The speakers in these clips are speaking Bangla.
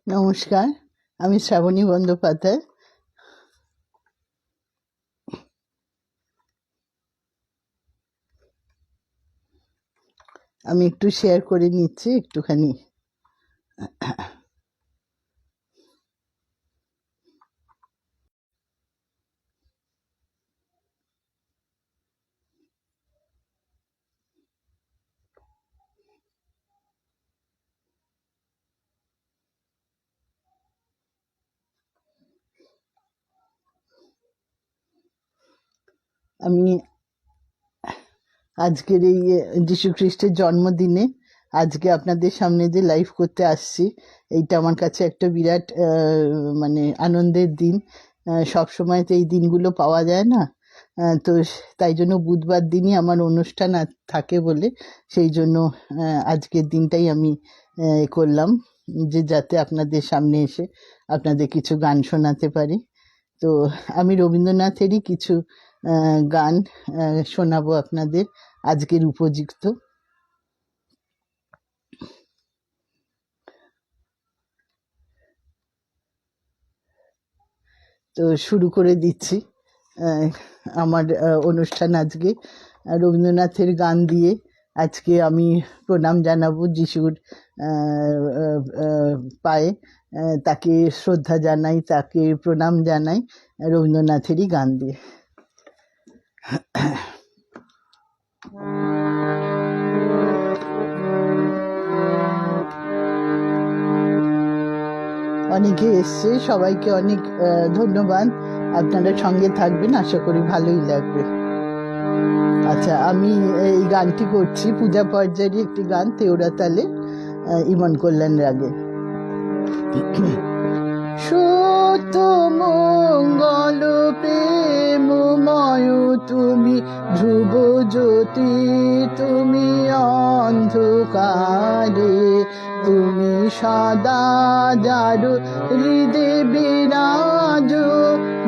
নমস্কার, আমি শ্রাবণী বন্দ্যোপাধ্যায়। আমি একটু শেয়ার করে নিচ্ছি একটুখানি। আমি আজকের এই যীশু খ্রিস্টের জন্মদিনে আজকে আপনাদের সামনে যে লাইভ করতে আসছি, এইটা আমার কাছে একটা বিরাট মানে আনন্দের দিন। সব সময় তো এই দিনগুলো পাওয়া যায় না। তো তাই জন্য বুধবার দিনই আমার অনুষ্ঠান থাকে বলে সেই জন্য আজকের দিনটাই আমি করলাম, যে যাতে আপনাদের সামনে এসে আপনাদের কিছু গান শোনাতে পারি। তো আমি রবীন্দ্রনাথেরই কিছু গান শোনাবো আপনাদের আজকের উপযুক্ত। তো শুরু করে দিচ্ছি আমার অনুষ্ঠান আজকে রবীন্দ্রনাথের গান দিয়ে। আজকে আমি প্রণাম জানাবো যিশুর পায়ে, তাকে শ্রদ্ধা জানাই, তাকে প্রণাম জানাই রবীন্দ্রনাথেরই গান দিয়ে। অনেকে এসছে, সবাইকে অনেক ধন্যবাদ। আপনারা সঙ্গে থাকবেন, আশা করি ভালোই লাগবে। আচ্ছা, আমি এই গানটি করছি পূজা পর্যায়েরই একটি গান, তেওড়া তালে, ইমন কল্যাণ রাগে। সত্য মঙ্গল প্রেমময় তুমি, ধ্রুব জ্যোতি তুমি অন্ধকারে, তুমি সদা যার হৃদে বিরাজ,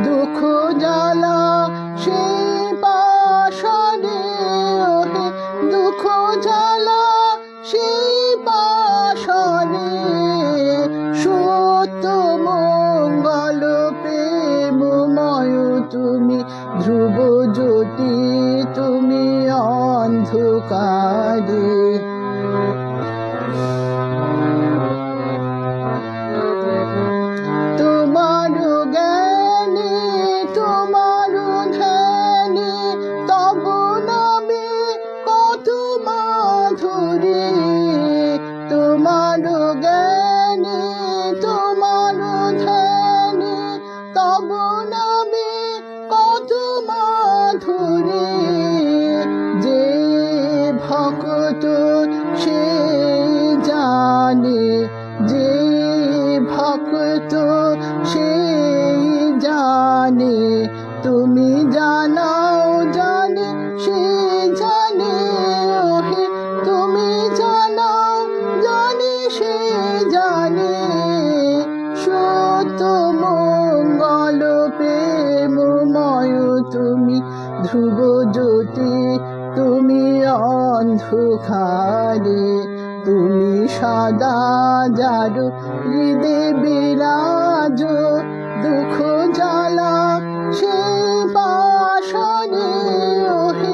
দুঃখ জ্বালা সে পাশারে, দুঃখ জ্বালা সে পাশারে, সত্য মঙ্গল প্রেমময় তুমি, ধ্রুব জ্যোতি তুমি অন্ধকারে। তোমার জ্ঞানে তোমার ধ্যানে তব নামে কত মাধুরী, তোমার জ্ঞানে তোমার ধ্যানে তব নামে কত মাধুরী, যে ভক্ত সে জানে, যে ভক্ত সে জানে, তুমি জানাও জানে সে জানে, ওহে তুমি জানাও জানে সে জানে, সত্য মঙ্গল প্রেমময় তুমি, ধ্রুব জ্যোতি তুমি অন্ধকারে, তুমি সদা যার হৃদে বিরাজ, দুঃখ জ্বালা সে পাশারে, ওহে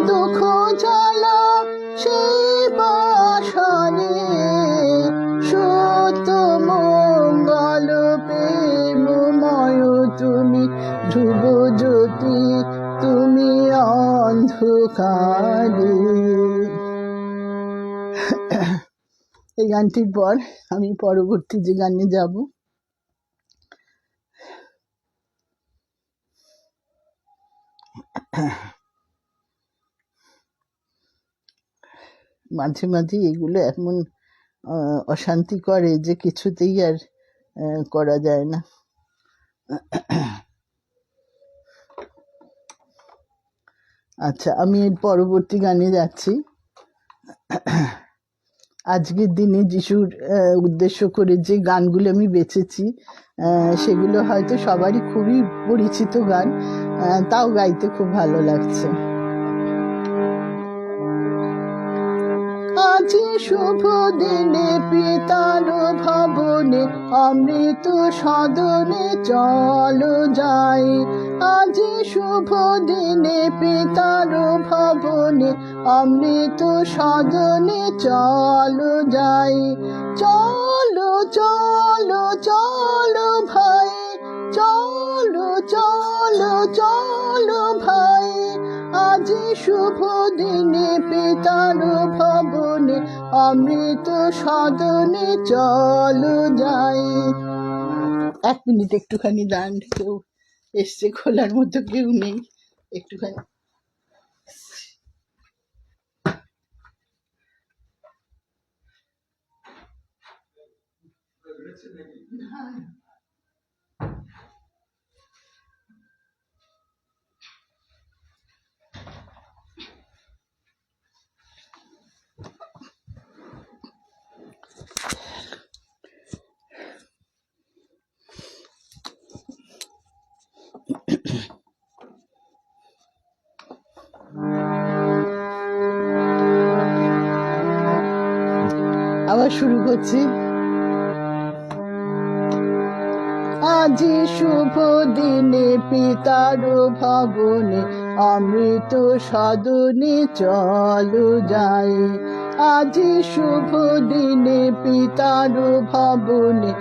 দুঃখ জ্বালা সে পাশারে, সত্য মঙ্গল প্রেমময় তুমি, ধ্রুব জ্যোতি তুমি অন্ধকারে। এই গানটির পর আমি পরবর্তী যে গানে যাব, মাঝে মাঝে এগুলো এমন অশান্তি করে যে কিছুতেই আর করা যায় না। আচ্ছা, আমি এর পরবর্তী গানে যাচ্ছি। আজকের দিনে যিশুর উদ্দেশ্য করে যে গানগুলো আমি বেছেছি সেগুলো হয়তো সবারই খুবই পরিচিত গান, তাও গাইতে খুব ভালো লাগছে। আজ শুভ দিনে পিতার ভবনে দিনে অমৃত সদনে চলো যাই, আজি শুভ দিনে পিতার ভবনে অমৃত সদনে চলো যাই। চলো চলো চলো ভাই, চলো চলো চলো ভাই, আজি শুভ দিনে পিতার ভবনে অমৃত সদনে চলো যাই। 1 মিনিট একটুখানি দাঁড়ান, কেউ এসছে, খোলার মতো কেউ নেই, একটুখানি। আবার শুরু করছি। আজি শুভ দিনে পিতার ভবনে অমৃত সদনে চলো যাই, আজি শুভ দিনে পিতার ভবনে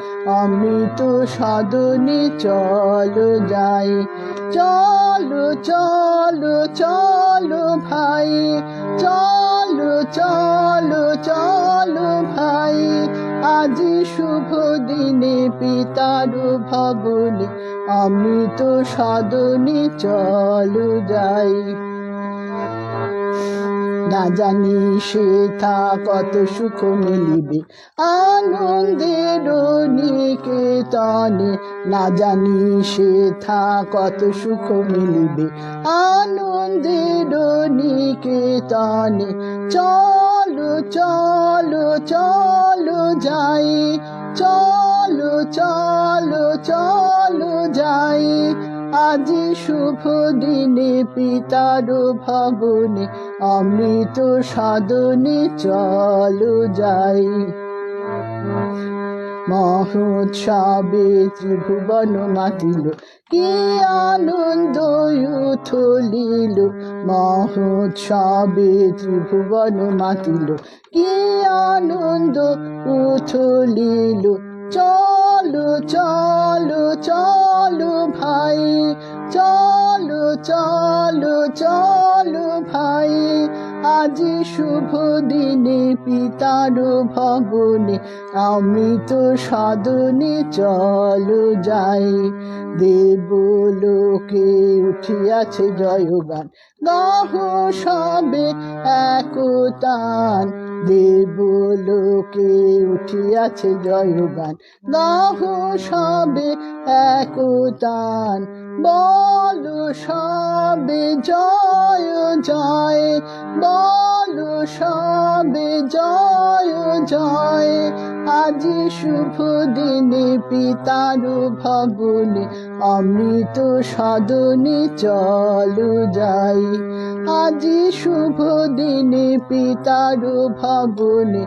অমৃত সদনে চলো যাই। চলো চলো চলো ভাই, চলো চলো চলো ভাই, আজি শুভ দিনে পিতার ভবনে অমৃত সদনে চলো যাই। না জানি সেথা কত সুখ মিলিবে আনন্দের নিকেতনে, না জানি সেথা কত সুখ মিলিবে আনন্দের নিকেতনে। চলো চলো চলো যাই, চলো চলো চলো যাই, আজি শুভ দিনে পিতার ভবনে অমৃত সদনে চলো যাই। মহোৎসবে ত্রিভুবন মাতিল, কি আনন্দ উথলিল, মহোৎসবে ত্রিভুবন মাতিল, কি আনন্দ উথলিল। চলো চলো চলো ভাই, চলো চলো চলো ভাই, আজি শুভ দিনে পিতার ভবনে অমৃত সদনে চলো যাই। দেবলোকে উঠিয়াছে জয়গান, গাহ সবে একতান, দেবলোকে উঠিয়াছে জয়গান, গাহ সবে একতান। বলো সবে জয় জয়, বলো সবে জয় জয়, আজি শুভ দিনে পিতার ভবনে অমৃত সদনে চলো যাই, আজি শুভ দিনে পিতার ভবনে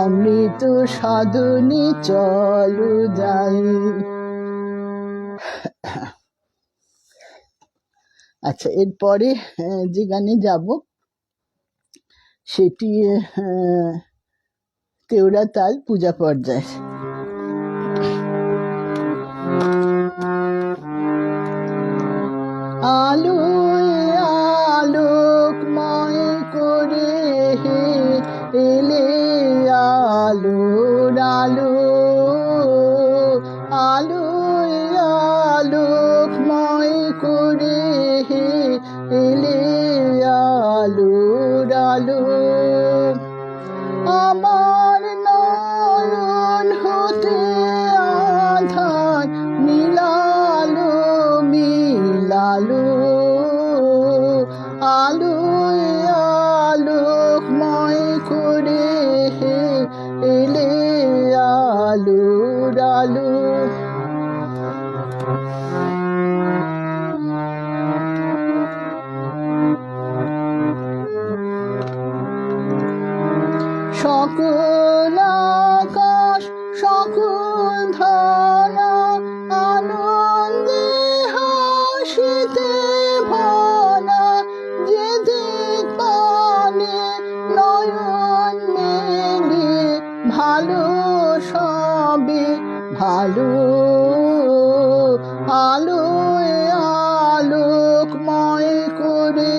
অমৃত সদনে চলো যাই। আচ্ছা, এরপরে যে গানে যাব সেটি তেওড়া তাল পূজা পর্যায়। আলো আলোকময় করে হে এলে আলোর আলো, আলো আলোকময় করে হে এলে আলোর আলো। আমার নয়ন হতে আধার মিলালো মিলালো, আলো আলোকময় করে হে এলে আলো সবে ভালো, আলোয় আলোকময় করে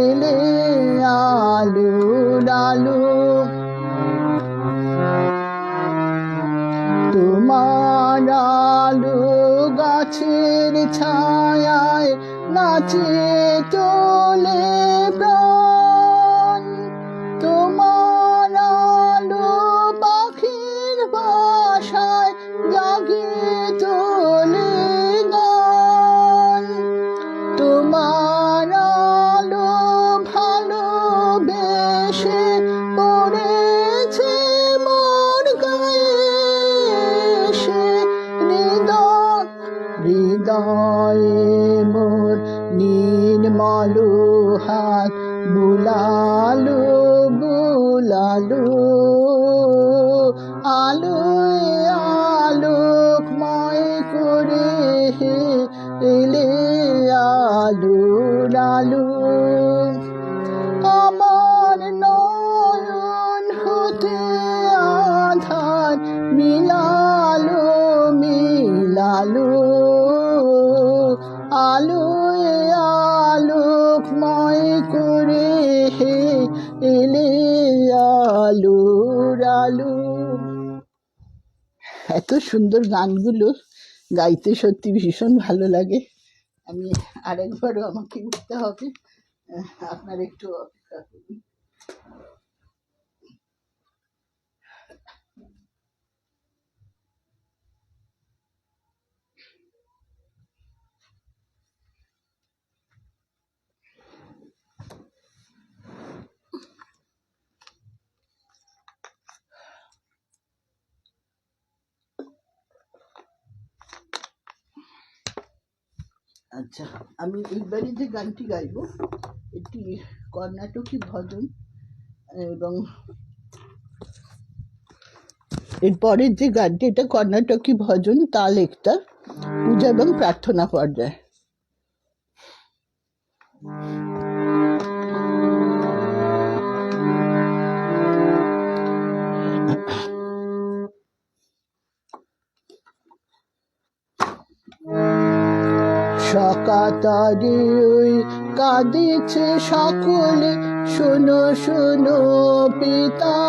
এলে আলোর আলো। তোমার আলো গাছের ছায়ায় নাচে তোলে প্রাণ, তোমার আলো পাখির বাসায় জাগিয়ে তোলে গান। তোমার আলো ভালোবেসে পড়েছে মোর গায়ে, হৃদয়ে মোর নির্মল হাত বুলালো বুলালো, আলোয় আলোকময় করে এলে আলোর আলো। আমার নয়ন হতে আধার মিলালো মিলালো, আলোয় আলোকময় করে এলে আলোর আলো। এত সুন্দর গানগুলো গাইতে সত্যি ভীষণ ভালো লাগে। আমি আরেকবারও আমাকে উঠতে হবে, আপনারা একটু অপেক্ষা করুন। আচ্ছা, আমি এইবারে যে গানটি গাইব এটি কর্ণাটকী ভজন, এবং এরপরের যে গানটি এটা কর্ণাটকী ভজন, তাল একটা, পূজা এবং প্রার্থনা পর্যায়ে। সকাতারে ওই কাঁদিছে সকলে, শোনো শোনো পিতা,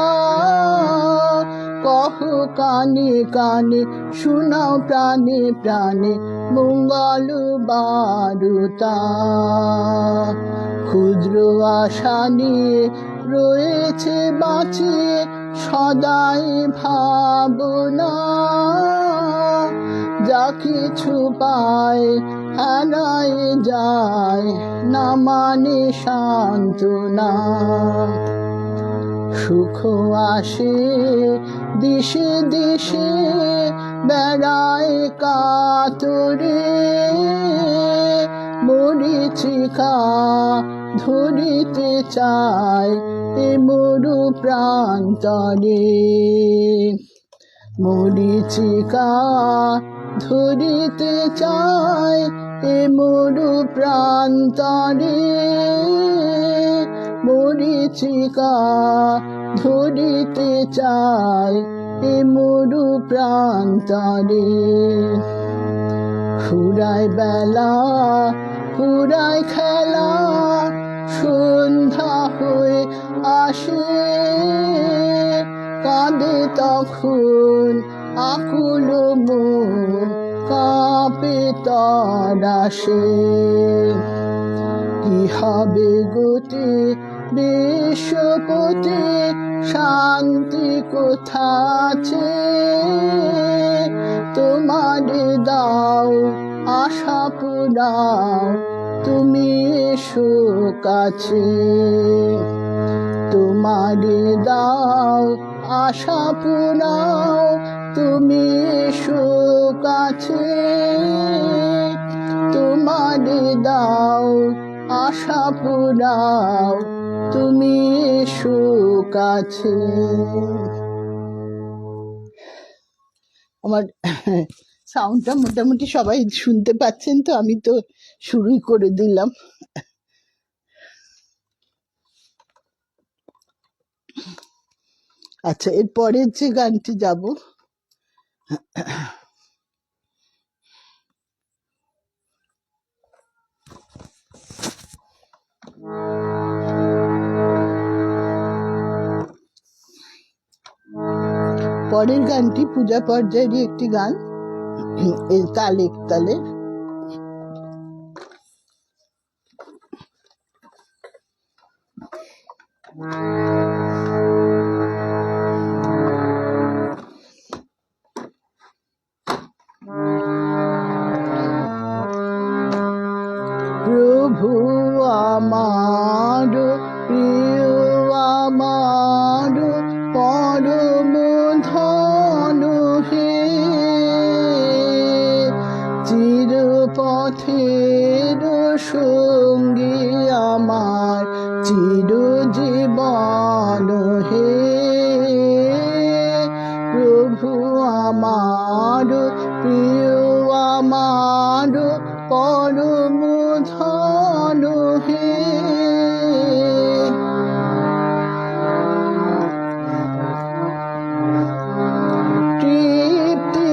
কহ কানে কানে শোনাও প্রাণে প্রাণে মঙ্গল বারুতা। ক্ষুদ্র আশা নিয়ে রয়েছে বাঁচিয়ে সদাই ভাবনা, যা কিছু পায় হারায় যায় না মানে সান্ত্বনা। সুখ আসে দিশে দিশে বেড়ায় কাতরে, মরিচিকা ধরিতে চায় এ মরু প্রান্তরে, মরিচিকা ধরিতে চায় এ মরু প্রান্তরে, মরিচিকা ধরিতে চায় এ মরু প্রান্তরে। ফুরায় বেলা ফুরায় খেলা, সন্ধ্যা হয়ে আসে, কাঁদে তখন আকুল মন, কাঁপে তরাসে। কি হবে গতি বিশ্বপতি, শান্তি কোথাছে, তোমার দাও আশা পুরাও তুমি এসো কাছে, তোমার দাও আশা পুরাও তুমি এসো কাছে, তোমার দাও আশা পুরাও তুমি এসো কাছে। আমার সাউন্ডটা মোটামুটি সবাই শুনতে পাচ্ছেন তো, আমি তো শুরুই করে দিলাম। আচ্ছা, এর পরের যে গানটি যাব, পরের গানটি পূজা পর্যায়েরই একটি গান, তাল এক তালে। প্রভু আমার প্রিয় আমার পরম ধন হে, চিরপথের সঙ্গী আমার চিরজীবন হে। প্রভু আমার প্রিয় আমার পরম ধন হে, তৃপ্তি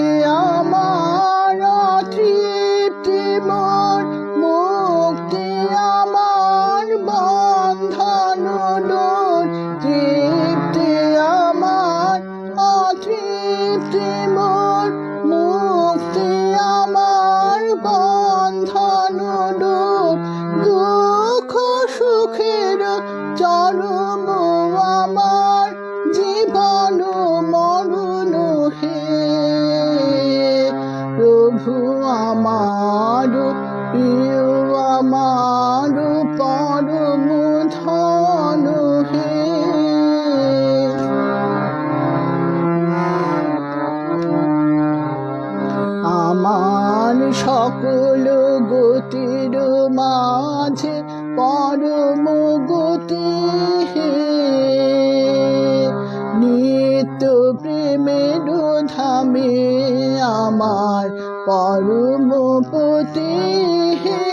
আমার তৃপ্তি মোর, মুক্তি আমার বন্ধন দূর। তৃপ্তি আমার অতৃপ্তি মোর, মুক্তি আমার বন্ধন দূর। দুঃখ সুখের চরম আমার জীবন মরণ হে। প্রভু আমার প্রিয় আমার পরম ধন হে। আমার সকল গতির মাঝে পরম গতি হে, নিত্য প্রেমের ধামে আমার পরম পতি হে।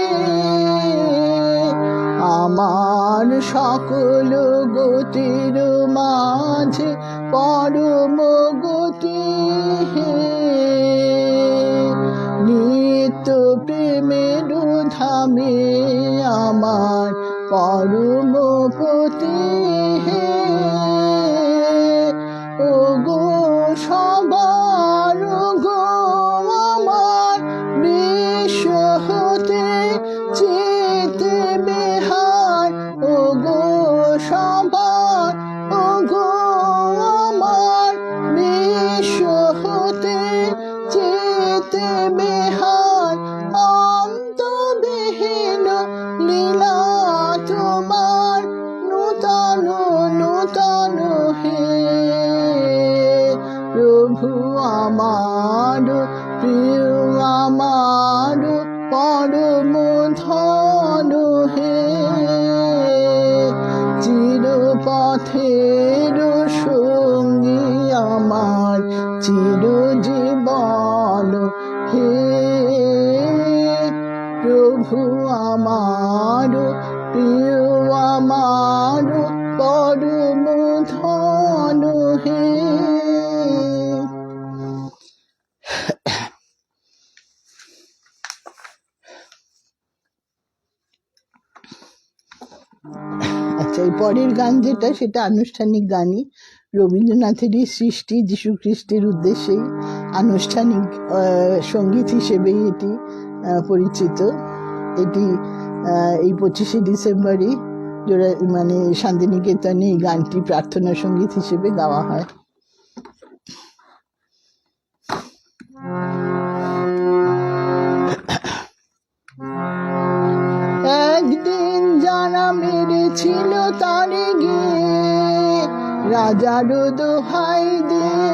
আমার সকল গতির মাঝে পরম গতি হে, নিত্য প্রেমের ধামে আমার পরম পতি হে। ও গো সবার গো আমার বিশ্ব হতে চিতে বেহার। ও গো সবার ও গো আমার বিশ্ব হতে চিতে বেহার। অন্তবিহীন লীলা তোমার নূতন নূতন হে। প্রভু আমার প্রিয় আমার পরম ধন হে, চিরপথের সঙ্গী আমার চিরজীবন হে। প্রভু আমার প্রিয় আমার পরম ধন হে। আচ্ছা, এই পরের গান যেটা, সেটা আনুষ্ঠানিক গানই, রবীন্দ্রনাথেরই সৃষ্টি, যীশু খ্রিস্টের উদ্দেশ্যেই আনুষ্ঠানিক সঙ্গীত হিসেবেই এটি পরিচিত। এটি এই 25শে ডিসেম্বরই মানে শান্তিনিকেতনে এই গানটি প্রার্থনা সঙ্গীত হিসেবে গাওয়া হয়। একদিন যারা মেরেছিল তারে গিয়ে রাজার দোহাই দিয়ে,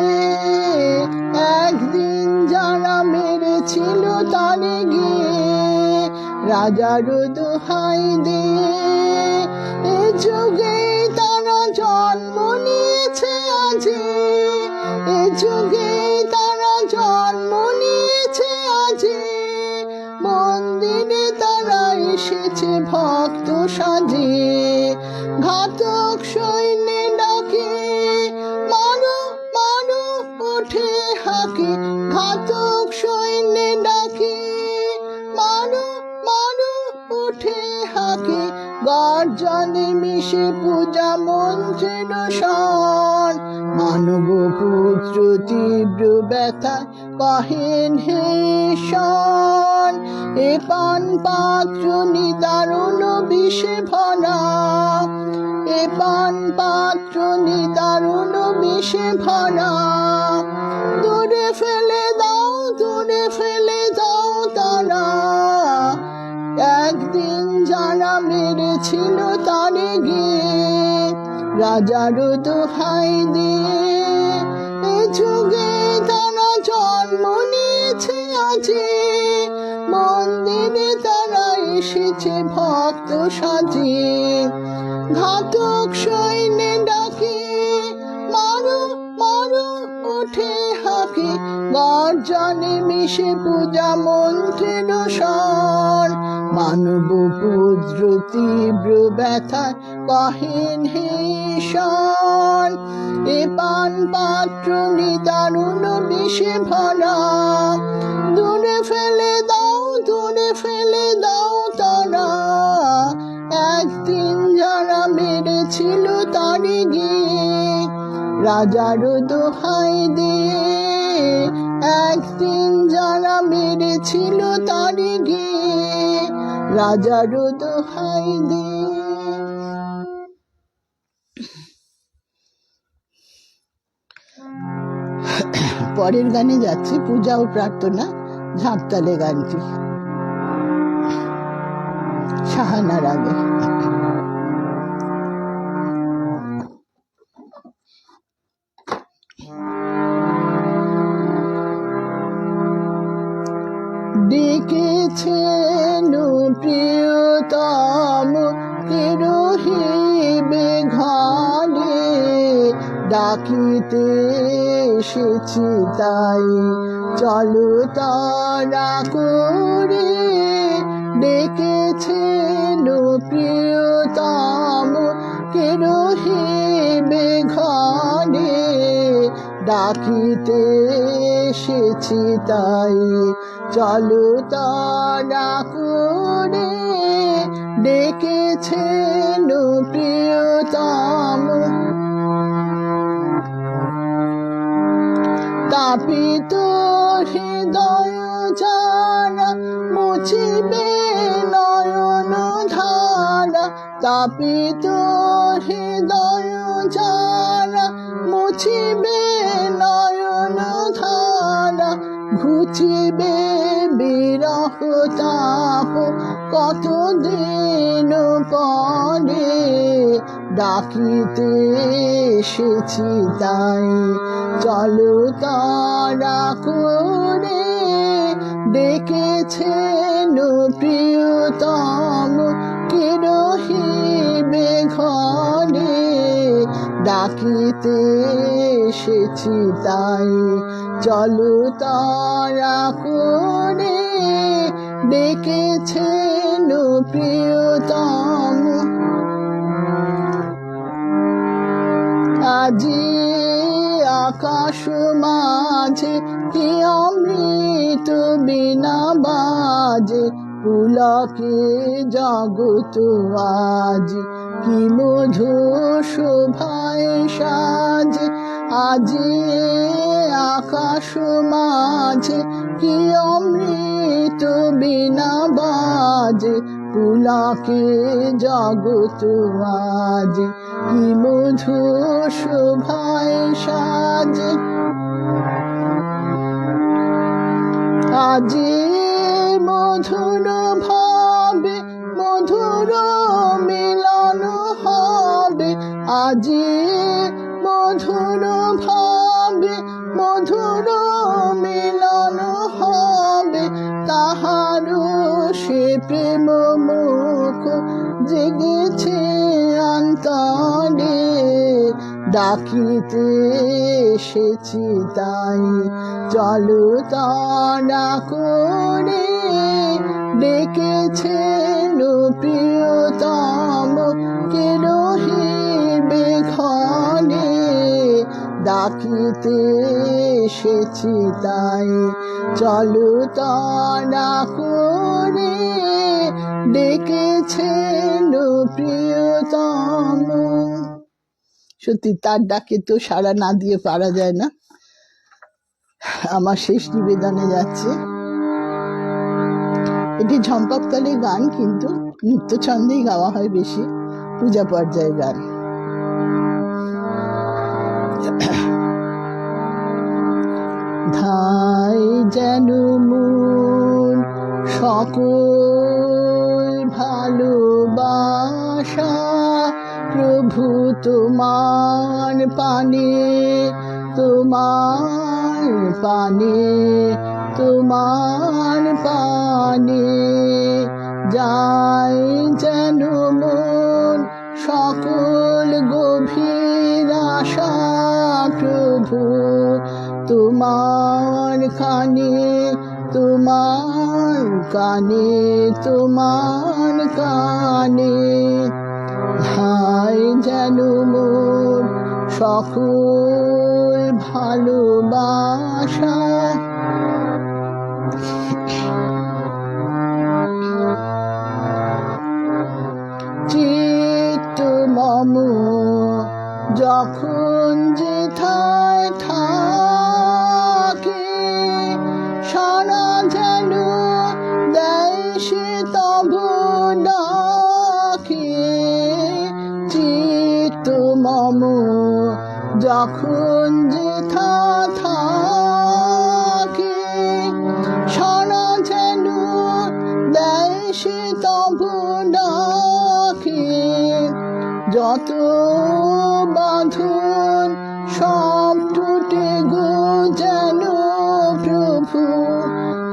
একদিন যারা মেরেছিল তারে গিয়ে রাজার দোহাই দিয়ে, এ যুগে তারা জন্ম নিয়েছে আজি, এ যুগে তারা জন্ম নিয়েছে আজি। মন্দিরে তারা এসেছে ভক্ত সাজে, ঘাতক সৈন্যে ডাকে মান হাঁকে ঘাতক সৈন্যে ডাকে, মারো মারো উঠে হাঁকে গর্জনে মিশে পূজা মন্ত্রের স্বর। মানব পুত্র তীব্র ব্যথায় কহেন হে ঈশ্বর, এ পান পাত্র নিদারুণ বিষে ভরা, এ পান পাত্র নিদারুণ বিষে ভরা। দূরে ফেলে দাও, দূরে ফেলে দাও তারা, একদিন যারা মেরেছিল তারে গিয়ে রাজারও দোহাই দিয়ে। এ যুগে তারা জন্ম নিয়েছে আজি, মন্দিরে তারা এসেছে ভক্ত সাজিয়ে। ঘাতক সৈন্যে ডাকে, মারো মারো উঠে হাঁকে গর্জনে মিশে পূজা মন্ত্রের স্বর। মানব পুত্র তীব্র ব্যথায় কহেন হে ঈশ্বর, এ পান পাত্র নিদারুণ বিষে ভরা। দূরে ফেলে দাও, দূরে ফেলে দাও তারা, একদিন যারা মেরেছিল তারে গিয়ে রাজারও দোহাই দিয়ে। একদিন যারা মেরেছিল তারে গিয়ে রাজারও দোহাই দিয়ে। পরের গানে যাচ্ছি পূজা ও প্রার্থনা, ঝাঁপতালে গানটি সাহানার আগে। ডেকেছেন প্রিয়তম কে রহিবে ঘরে, ডাকিতে এসেছি তাই চলো তারা করে। ডেকেছেন প্রিয়তম কে রহিবে ঘরে, ডাকিতে এসেছি তাই চলো তারা করে। ডেকেছেন প্রিয়তম, তাপিত হৃদয় যারা মুছিবে নয়ন ধারা, তাপিত হৃদয় যারা মুছিবে নয়ন ধারা। ঘুচিবে বিরহ তাপ কতদিন পরে, ডাকিতে এসেছি তাই চলো তারা করে। ডেকেছেন প্রিয়তম কে রহিবে ঘরে, ডাকিতে এসেছি তাই চলো তারা করে। ডেকেছেন প্রিয়তম, আজি আকাশ মাঝে কি অমৃত বিনা বাজে, পুলকে জগত আজ কি মধু শোভায় সাজে। আজি আকাশ মাঝে কি অমৃত বিনা বাজে, পুলকে জগত আজ কি মধু শোভায় সাজে। আজি মধুর ভাবে মধুর মিলন হবে, আজি মধুর ভাবে মধুর মিলন হবে। তাহারও সে প্রেম মুখ জেগেছে অন্তরে, ডাকিতে এসেছি তাই চলো তারা করে। ডেকেছেন প্রিয়তম কে রহিবে ঘরে, ডাকিতে এসেছি তাই, চলো তনা করে ডেকেছেন প্রিয়তম। সত্যি তার ডাকে তো সাড়া না দিয়ে পারা যায় না। আমার শেষ নিবেদনে যাচ্ছে। এটি ঝম্পক তালে গান, কিন্তু নৃত্য ছন্দেই গাওয়া হয় বেশি, পূজা পর্যায়ে গান। ধাই যেন মন সকল ভালোবাসা প্রভু তোমার পানে, তোমার পানে, তোমার পানে যায় যেন মন সকল গভীর আশা প্রভু তোমার কানে, তোমার কানে, তোমার কানে। হাই যেন মোর সকল ভালোবাসা চিত্ত মম যখন যেথায় থাকে, সারা যেন দেয় সে তব ডাকে। চিত্ত মম যখন যেথা থাকে, সারা যেন দেয় সে তব ডাকে। যত বাঁধন সব টুটে গো যেন প্রভু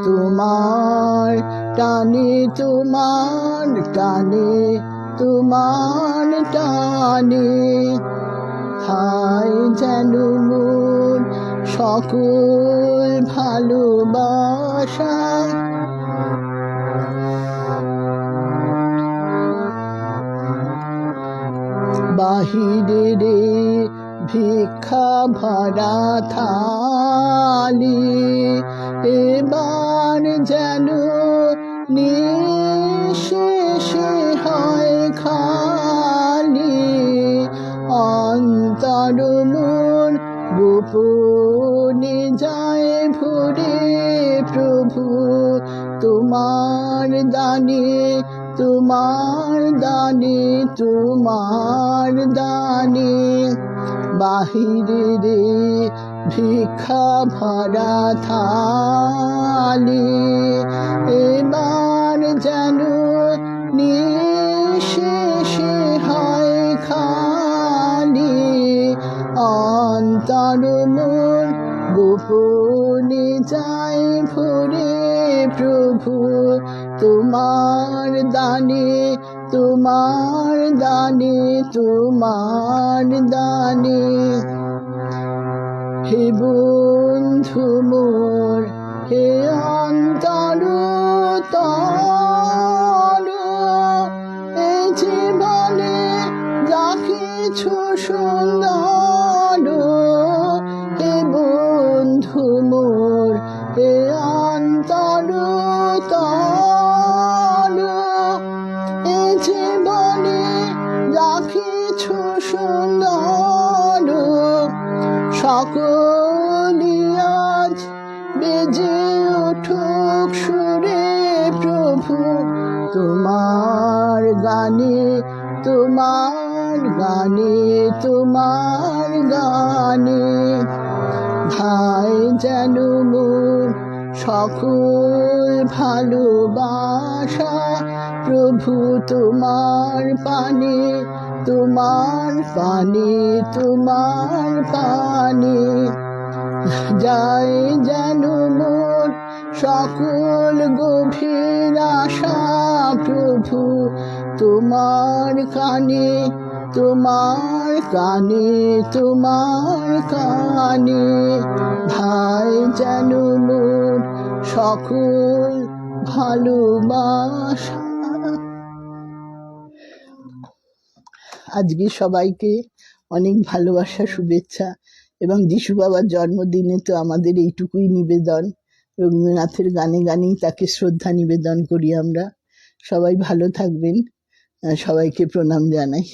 তোমার টানে, তোমার টানে, তোমার টানে। হাই যেন মোর সকল ভালোবাসা বাহিরে রে ভিক্ষা ভরা থালি, এবার যেন নিঃশেষে হয় খালি। অন্তর মন গোপনে যায় ভরে প্রভু তোমার দানে, তোমার দানে, তোমার দানে। বাহিরে রে ভিক্ষা ভরা থালি, এবার যেন নিঃশেষে হয় খালি। অন্তর মন গোপনে যায় ভরে প্রভু তোমার দানে, তোমার দানে, তোমার দানে। হে বন্ধু মোর, হে অন্তর তর, এ জীবনে যা কিছু সুন্দর। হে বন্ধু মোর, হে অন্তর তর, এ জীবনে যা কিছু সুন্দর। সকলি আজ বেজে উঠুক সুরে প্রভু তোমার গানে, তোমার গানে, তোমার গানে। ভাই যেন মোর সকল ভালোবাসা প্রভু তোমার পানে, তোমার পানে, তোমার পানে। যায় যেন মোর সকল গভীর আশা প্রভু তোমার কানে, তোমার কানে, তোমার কানে। ভাই যেন মোর সকল ভালোবাসা। আজকে সবাইকে অনেক ভালোবাসা, শুভেচ্ছা এবং যিশু বাবার জন্মদিনে তো আমাদের এইটুকুই নিবেদন, রবীন্দ্রনাথের গানে গানেই তাকে শ্রদ্ধা নিবেদন করি আমরা। সবাই ভালো থাকবেন, সবাইকে প্রণাম জানাই।